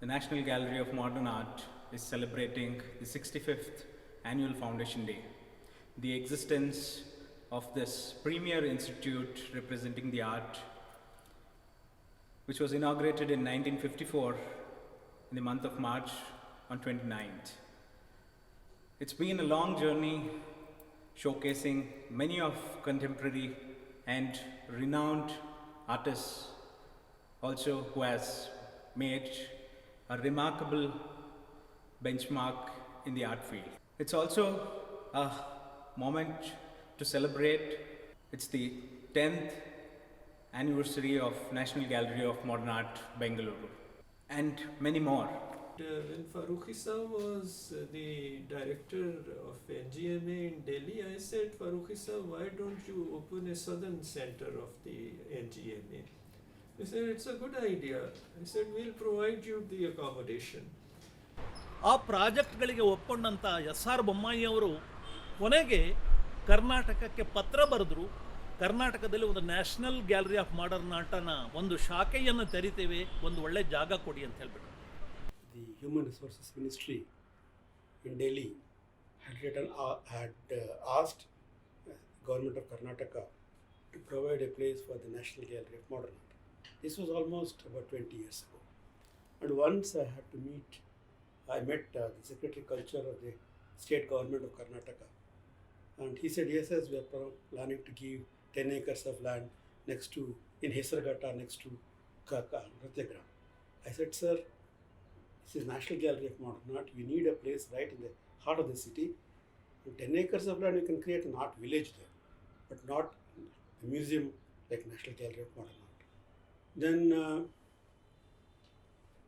The National Gallery of Modern Art is celebrating the 65th annual Foundation Day. The existence of this premier institute representing the art, which was inaugurated in 1954 in the month of March on 29th. It's been a long journey showcasing many of contemporary and renowned artists also who has made a remarkable benchmark in the art field. It's also a moment to celebrate. It's the 10th anniversary of National Gallery of Modern Art, Bengaluru, and many more. When Farooqi Saab was the director of NGMA in Delhi, I said, Farooqi Saab, why don't you open a southern center of the NGMA? He said, it's a good idea. I said, we'll provide you the accommodation. ಆ ಪ್ರಾಜೆಕ್ಟ್ಗಳಿಗೆ ಒಪ್ಕೊಂಡಂಥ ಎಸ್.ಆರ್. ಬೊಮ್ಮಾಯಿ ಅವರು ಕೊನೆಗೆ ಕರ್ನಾಟಕಕ್ಕೆ ಪತ್ರ ಬರೆದರು. ಕರ್ನಾಟಕದಲ್ಲಿ ಒಂದು national gallery of modern ಆರ್ಟನ ಒಂದು ಶಾಖೆಯನ್ನು ತೆರಿತೇವೆ, ಒಂದು ಒಳ್ಳೆ ಜಾಗ ಕೊಡಿ ಅಂತ ಹೇಳ್ಬಿಟ್ಟು. The Human Resources Ministry in Delhi had asked Government of Karnataka to provide a place for the National Gallery of Modern Art. This was almost about 20 years ago. And once I met the Secretary Culture of the State Government of Karnataka. And he said, yes, we are planning to give 10 acres of land in Hesarghata next to Ratyagram. I said, sir, this is National Gallery of Modern Art. We need a place right in the heart of the city. With 10 acres of land, we can create an art village there, but not a museum like National Gallery of Modern Art.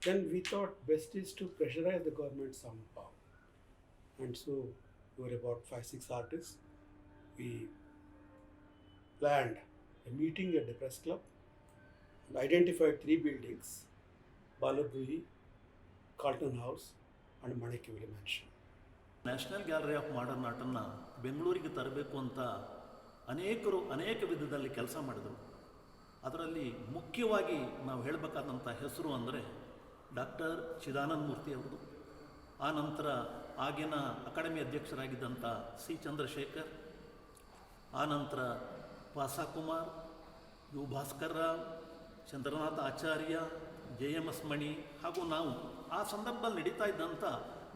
Then we thought best is to pressurize the government somehow. And so we were about 5-6 artists. We planned a meeting at the press club and identified 3 buildings: Balabruhi, Carlton House and Manikivili Mansion. National gallery of modern ಆರ್ಟನ್ನು ಬೆಂಗಳೂರಿಗೆ ತರಬೇಕು ಅಂತ ಅನೇಕ ವಿಧದಲ್ಲಿ ಕೆಲಸ ಮಾಡಿದರು. ಅದರಲ್ಲಿ ಮುಖ್ಯವಾಗಿ ನಾವು ಹೇಳಬೇಕಾದಂಥ ಹೆಸರು ಅಂದರೆ ಡಾಕ್ಟರ್ ಚಿದಾನಂದ ಮೂರ್ತಿ ಅವರು, ಆ ನಂತರ ಆಗಿನ ಅಕಾಡೆಮಿ ಅಧ್ಯಕ್ಷರಾಗಿದ್ದಂಥ ಸಿ ಚಂದ್ರಶೇಖರ್, ಆ ನಂತರ ಪಾಸಾಕುಮಾರ್, ಯು ಭಾಸ್ಕರ್ ರಾವ್, ಚಂದ್ರನಾಥ ಆಚಾರ್ಯ, JMS ಮಣಿ ಹಾಗೂ ನಾವು ಆ ಸಂದರ್ಭದಲ್ಲಿ ನಡೀತಾ ಇದ್ದಂಥ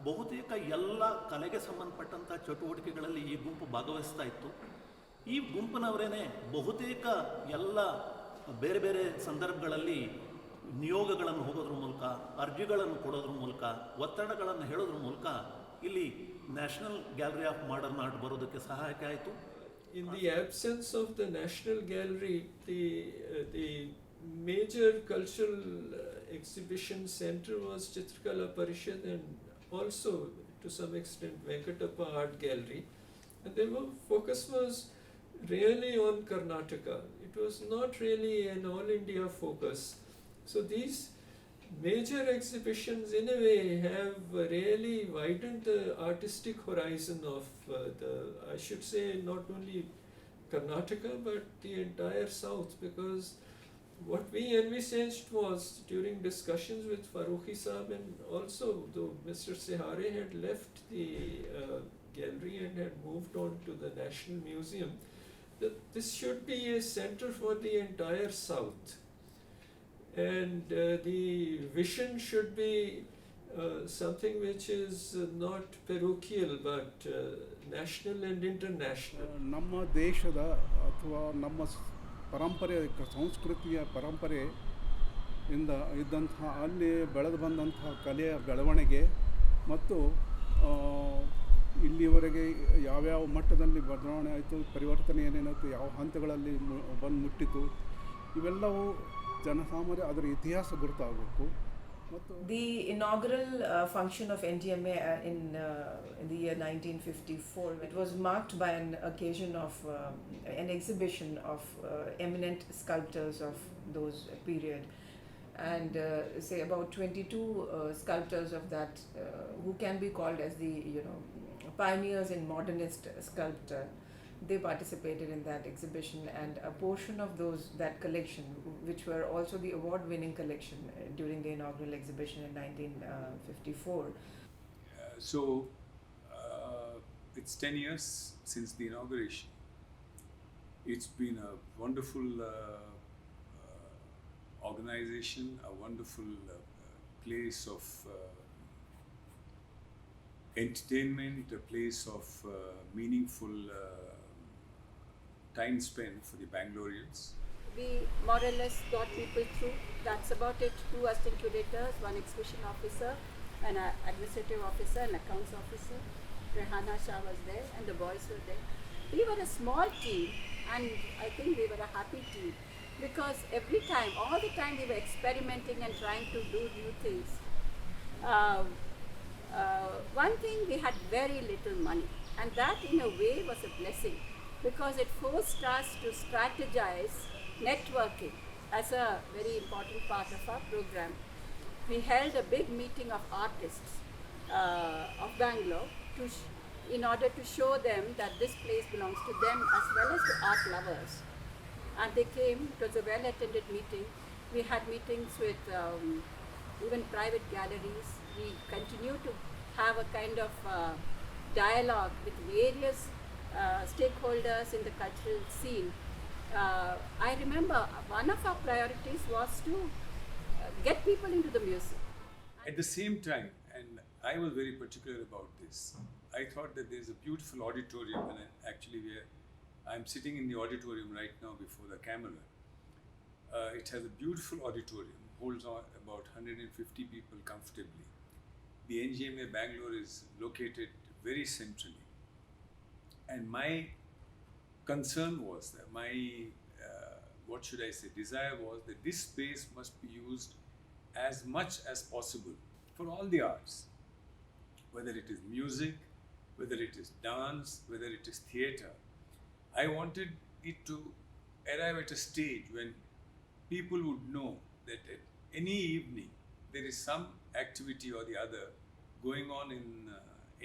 ಬಹುತೇಕ ಎಲ್ಲ ಕಲೆಗೆ ಸಂಬಂಧಪಟ್ಟಂಥ ಚಟುವಟಿಕೆಗಳಲ್ಲಿ ಈ ಗುಂಪು ಭಾಗವಹಿಸ್ತಾ ಇತ್ತು. ಈ ಗುಂಪಿನವರೇ ಬಹುತೇಕ ಎಲ್ಲ ಬೇರೆ ಬೇರೆ ಸಂದರ್ಭಗಳಲ್ಲಿ ನಿಯೋಗಗಳನ್ನು ಹೋಗೋದ್ರ ಮೂಲಕ, ಅರ್ಜಿಗಳನ್ನು ಕೊಡೋದ್ರ ಮೂಲಕ, ಒತ್ತಡಗಳನ್ನು ಹೇಳೋದ್ರ ಮೂಲಕ ಇಲ್ಲಿ national gallery of modern art ಬರೋದಕ್ಕೆ ಸಹಾಯಕ ಆಯಿತು. In the absence of the National Gallery, the major cultural exhibition center was Chitrkala Parishad and also to some extent Venkatappa Art Gallery, and their focus was really on Karnataka. It was not really an all India focus. So these major exhibitions in a way have really widened the artistic horizon of I should say not only Karnataka but the entire South, because what we envisaged was, during discussions with Farooqi Saab, and also though Mr. Sehare had left the gallery and had moved on to the National Museum, that this should be a center for the entire South. And the vision should be something which is not parochial but national and international. ನಮ್ಮ ದೇಶದ ಅಥವಾ ನಮ್ಮ ಪರಂಪರೆ, ಸಂಸ್ಕೃತಿಯ ಪರಂಪರೆಯಿಂದ ಇದ್ದಂತಹ ಅಲ್ಲಿ ಬೆಳೆದು ಬಂದಂತಹ ಕಲೆಯ ಬೆಳವಣಿಗೆ ಮತ್ತು ಇಲ್ಲಿವರೆಗೆ ಯಾವ್ಯಾವ ಮಟ್ಟದಲ್ಲಿ ಬದಲಾವಣೆ ಆಯಿತು, ಪರಿವರ್ತನೆ ಏನೇನಾಯಿತು, ಯಾವ ಹಂತಗಳಲ್ಲಿ ಬಂದು ಮುಟ್ಟಿತು, ಇವೆಲ್ಲವೂ ಜನಸಾಮಾನ್ಯ ಅದರ ಇತಿಹಾಸ ಗುರುತಾಗಬೇಕು. The inaugural function of NGMA in the year 1954, it was marked by an occasion of an exhibition of eminent sculptors of those period, and say about 22 sculptors of that who can be called as the pioneers in modernist sculpture. they participated in that exhibition, and a portion of that collection, which were also the award-winning collection during the inaugural exhibition in 1954. It's 10 years since the inauguration. It's been a wonderful organization, a wonderful place of entertainment, a place of meaningful time spent for the Bangaloreans. We more or less got people through. That's about it. 2 assistant curators, 1 exhibition officer, an administrative officer, an accounts officer. Rehana Shah was there and the boys were there. We were a small team, and I think we were a happy team, because every time, all the time we were experimenting and trying to do new things. One thing, we had very little money, and that in a way was a blessing, because it forced us to strategize networking as a very important part of our program. We held a big meeting of artists of Bangalore in order to show them that this place belongs to them as well as to art lovers. And they came. It was a well-attended meeting. We had meetings with even private galleries. We continue to have a kind of dialogue with various stakeholders in the cultural scene. I remember one of our priorities was to get people into the museum. At the same time, and I was very particular about this, I thought that there's a beautiful auditorium, and actually I'm sitting in the auditorium right now before the camera. It has a beautiful auditorium, holds on about 150 people comfortably. The NGMA Bangalore is located very centrally. And my concern was that desire was that this space must be used as much as possible for all the arts, whether it is music, whether it is dance, whether it is theatre. I wanted it to arrive at a stage when people would know that at any evening there is some activity or the other going on in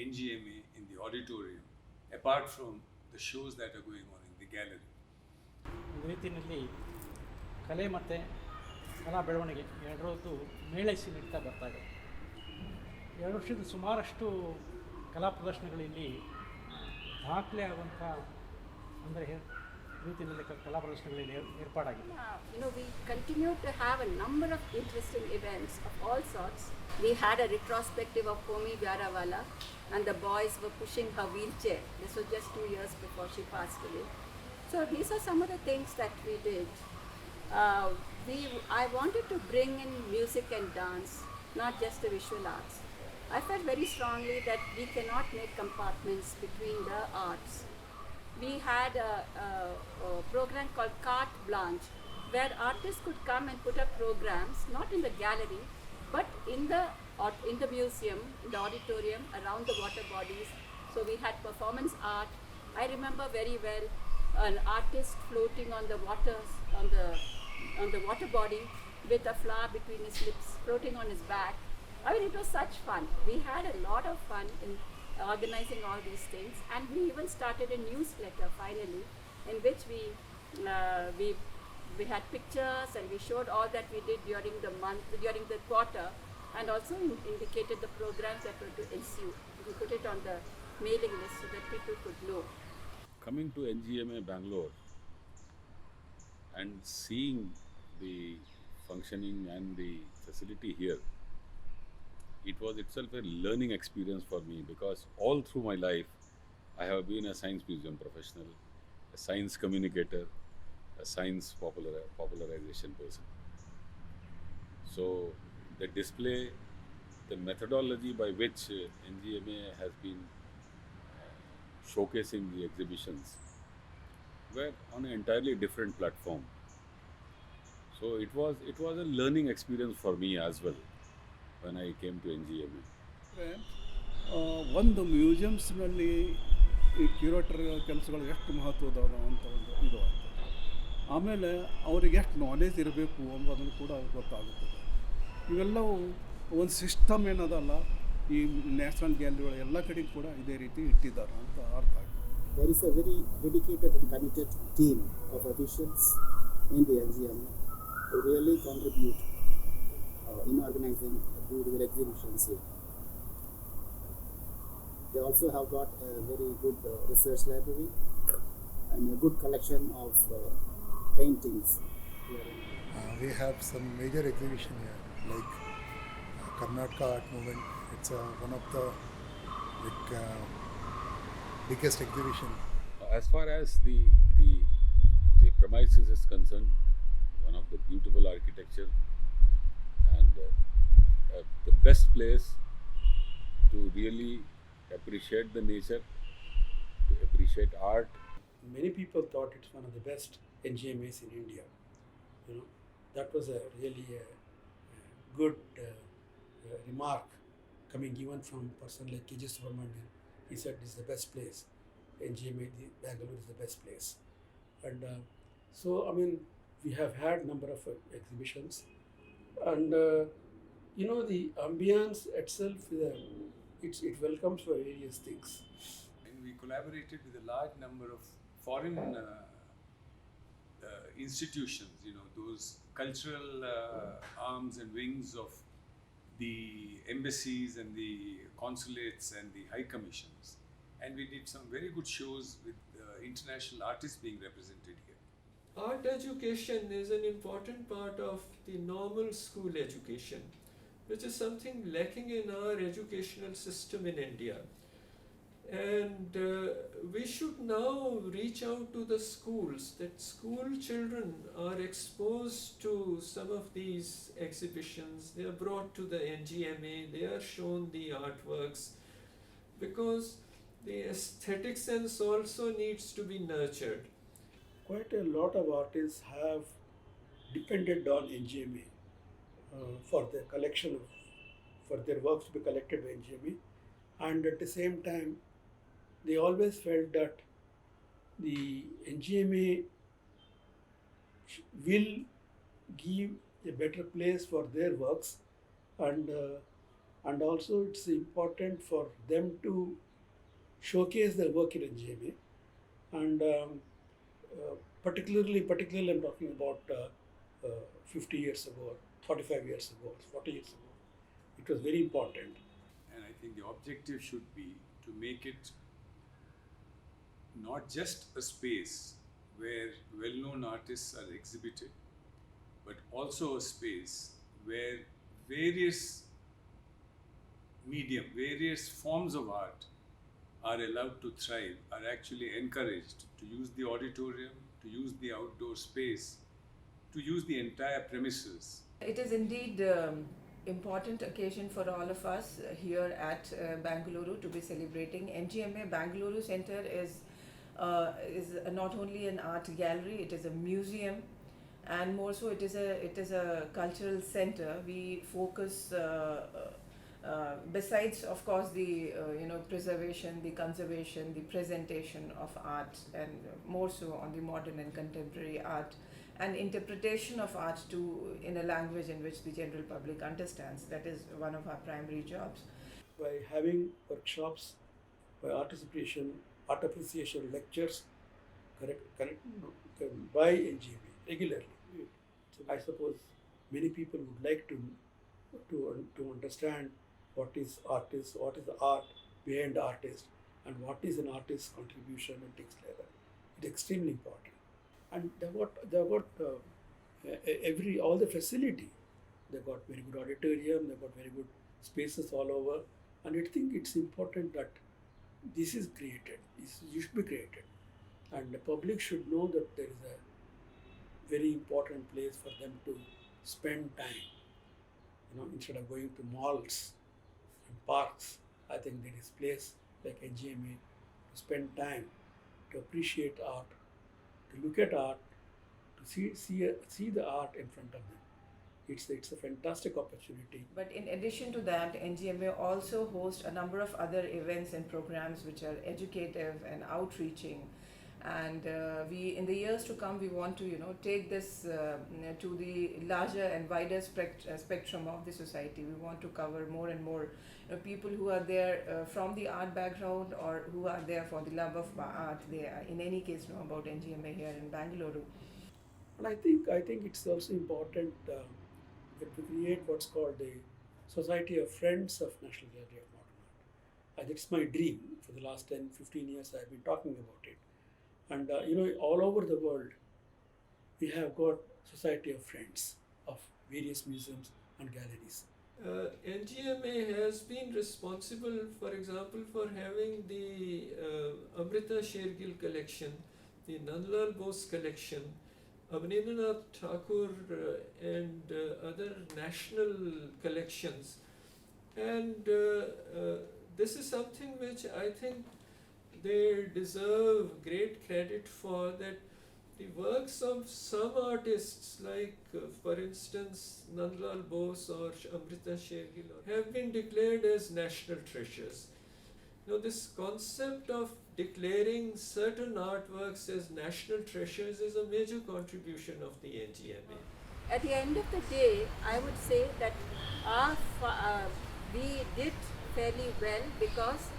NGMA in the auditorium, apart from the shows that are going on in the gallery. ಒಂದು ರೀತಿಯಲ್ಲಿ ಕಲೆ ಮತ್ತು ಕಲಾ ಬೆಳವಣಿಗೆ ಎರಡರದ್ದು ಮೇಳೈಸಿ ನಡೀತಾ ಬರ್ತಾ ಇದೆ. 2 ವರ್ಷದ ಸುಮಾರಷ್ಟು ಕಲಾ ಪ್ರದರ್ಶನಗಳಲ್ಲಿ ದಾಖಲೆ ಆಗುವಂಥ ಅಂದರೆ ರೀತಿಯಲ್ಲಿ ಕಲಾ ಪ್ರದರ್ಶನಗಳಲ್ಲಿ ಏರ್ಪಾಡಾಗಿದೆ. We continue to have a number of interesting events of all sorts. We had a retrospective of Homi Vyarawala, and the boys were pushing her wheelchair. This was just 2 years before she passed away. So these are some of the things that we did. I wanted to bring in music and dance, not just the visual arts. I felt very strongly that we cannot make compartments between the arts. We had a program called Carte Blanche, where artists could come and put up programs, not in the gallery, but in the museum, in the auditorium, around the water bodies. So we had performance art. I remember very well an artist floating on the waters, on the water body with a flower between his lips, floating on his back. I mean, it was such fun. We had a lot of fun in organizing all these things, and we even started a newsletter finally, in which we had pictures and we showed all that we did during the month, during the quarter, and also indicated the programs that were to ensue. We put it on the mailing list so that people could know. Coming to NGMA Bangalore and seeing the functioning and the facility here, it was itself a learning experience for me, because all through my life I have been a science museum professional, a science communicator, a science popularization person. So the display, the methodology by which NGMA has been showcasing the exhibitions were on an entirely different platform. So it was a learning experience for me as well when I came to NGMA. ಒಂದು ಮ್ಯೂಸಿಯಮ್ಸ್ನಲ್ಲಿ ಈ curator ಕೆಲಸಗಳು ಎಷ್ಟು ಮಹತ್ವದ ಅಂತ ಒಂದು ಇದು ಆಗ್ತದೆ. ಆಮೇಲೆ ಅವ್ರಿಗೆ ಎಷ್ಟು ನಾಲೆಜ್ ಇರಬೇಕು ಅನ್ನೋದನ್ನು ಕೂಡ ಗೊತ್ತಾಗುತ್ತದೆ. ಇವೆಲ್ಲವೂ ಒಂದು ಸಿಸ್ಟಮ್ ಏನದಲ್ಲ, ಈ ನ್ಯಾಷನಲ್ ಗ್ಯಾಲರಿಗಳು ಎಲ್ಲ ಕಡೆಗೂ ಕೂಡ ಇದೇ ರೀತಿ ಇಟ್ಟಿದ್ದಾರೆ ಅಂತ ಅರ್ಥ ಆಗ್ತದೆ. There is a very dedicated and committed team of officials in the NGMA who really contribute in organizing beautiful exhibitions here. They also have got a very good research library and a good collection of paintings here. We have some major exhibition here, like Karnataka Art Movement. It's one of the biggest exhibition. As far as the premises is concerned, one of the beautiful architecture and the best place to really appreciate the nature, to appreciate art. Many people thought it's one of the best NGMAs in India. You know, that was a really good remark coming even from a person like K.J. Subramanian. He said this is the best place. NGMA Bengaluru is the best place. And so, I mean, we have had number of exhibitions, and you know, the ambience itself, it welcomes for various things. And we collaborated with a large number of foreign institutions, you know, those cultural arms and wings of the embassies and the consulates and the high commissions. And we did some very good shows with international artists being represented here. Art education is an important part of the normal school education, which is something lacking in our educational system in India. And we should now reach out to the schools, that school children are exposed to some of these exhibitions. They are brought to the NGMA, they are shown the artworks, because the aesthetic sense also needs to be nurtured. Quite a lot of artists have depended on NGMA for their collection, for their works to be collected by NGMA, and at the same time, they always felt that the NGMA will give a better place for their works, and also it's important for them to showcase their work in NGMA, and particularly I'm talking about 50 years ago, 45 years ago, 40 years ago. It was very important. And I think the objective should be to make it not just a space where well-known artists are exhibited, but also a space where various various forms of art are allowed to thrive, are actually encouraged to use the auditorium, to use the outdoor space, to use the entire premises. It is indeed important occasion for all of us here at Bengaluru to be celebrating. NGMA Bengaluru Center is not only an art gallery, it is a museum, and more so it is a cultural center. We focus besides, of course, the preservation, the conservation, the presentation of art, and more so on the modern and contemporary art and interpretation of art in a language in which the general public understands. That is one of our primary jobs. By having workshops, by art appreciation lectures, by NGMA regularly. So I suppose many people would like to understand what is artist, what is the art behind the artist, and what is an artist's contribution and things like that. It's extremely important. And they got all the facility. They got very good auditorium, they got very good spaces all over, and I think it's important that this is created. This should be created, and the public should know that there is a very important place for them to spend time. Instead of going to malls and parks, I think there is place like NGMA to spend time, to appreciate art, to look at art, to see the art in front of them. It's a fantastic opportunity. But in addition to that, NGMA also hosts a number of other events and programs which are educative and outreaching, And we, in the years to come, we want to, take this to the larger and wider spectrum of the society. We want to cover more and more people who are there from the art background or who are there for the love of art. They, in any case, know about NGMA here in Bengaluru. And I think it's also important that we create what's called a Society of Friends of National Gallery of Modern Art. That's my dream. For the last 10, 15 years, I've been talking about it. And all over the world, we have got Society of Friends of various museums and galleries. NGMA has been responsible, for example, for having the Amrita Shergill collection, the Nandlal Bose collection, Abhinandanath Thakur and other national collections. And this is something which I think they deserve great credit for, that the works of some artists like for instance Nandlal Bose or Amrita Shergill have been declared as national treasures. This concept of declaring certain artworks as national treasures is a major contribution of the NGMA. At the end of the day, I would say that we did fairly well because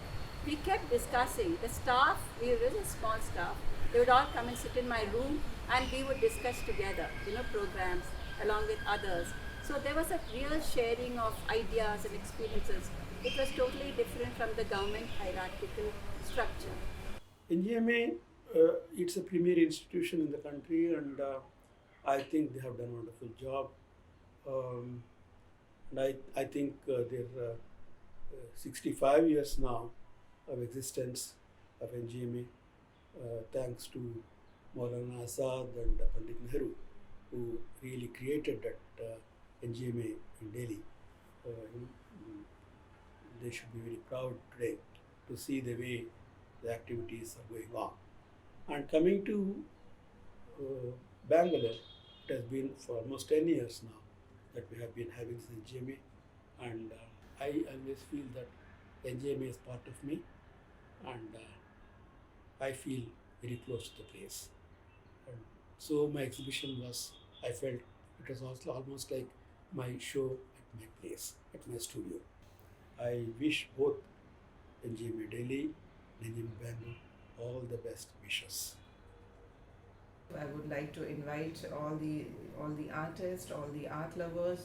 we kept discussing. The staff, we were really small staff, they would all come and sit in my room and we would discuss together, programs along with others. So there was a real sharing of ideas and experiences. It was totally different from the government hierarchical structure. NGMA, it's a premier institution in the country, and I think they have done a wonderful job. And I think they're 65 years now of existence of NGMA, thanks to Maulana Azad and Pandit Nehru, who really created that NGMA in Delhi. They should be very proud today to see the way the activities are going on. And coming to Bangalore, it has been for almost 10 years now that we have been having this NGMA, and I always feel that NGMA is part of me, and I feel very close to the place. And so my exhibition was, I felt it was also almost like my show at my place, at my studio. I wish both NGMA Delhi and NGMA Bengaluru all the best wishes. I would like to invite all the artists, all the art lovers,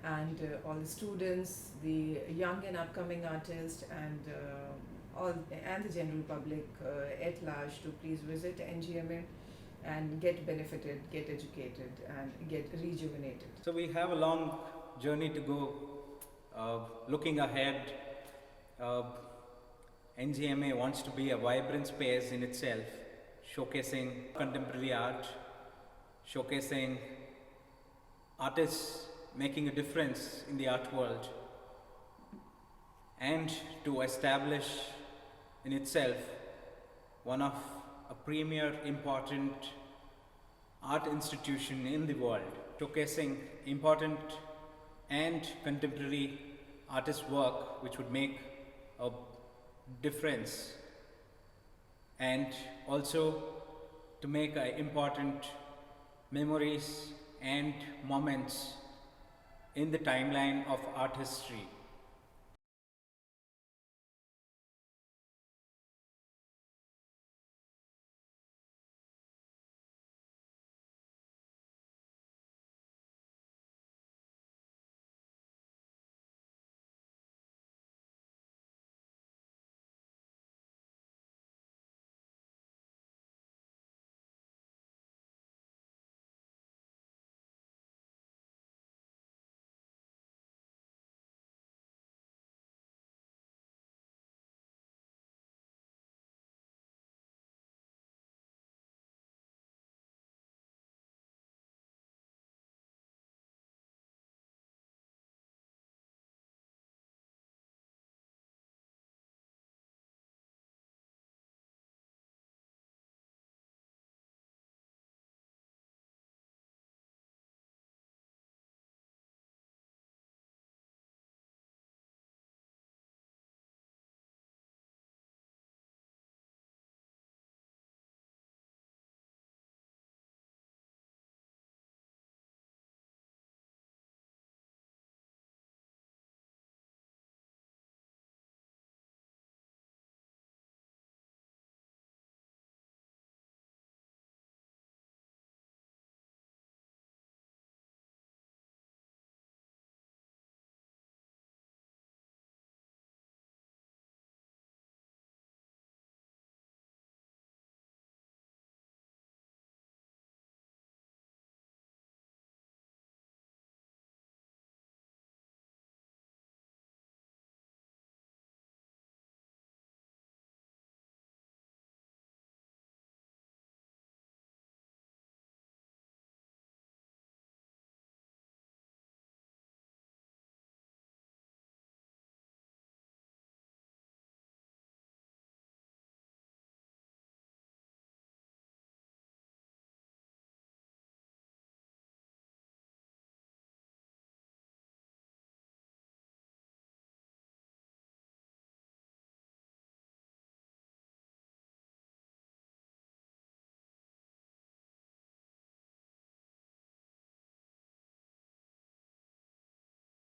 and all the students, the young and upcoming artists, and the general public at large to please visit NGMA and get benefited, get educated, and get rejuvenated. So we have a long journey to go. Looking ahead, NGMA wants to be a vibrant space in itself, showcasing contemporary art, showcasing artists making a difference in the art world, and to establish in itself one of a premier important art institution in the world, showcasing important and contemporary artist work which would make a difference, and also to make important memories and moments in the timeline of art history.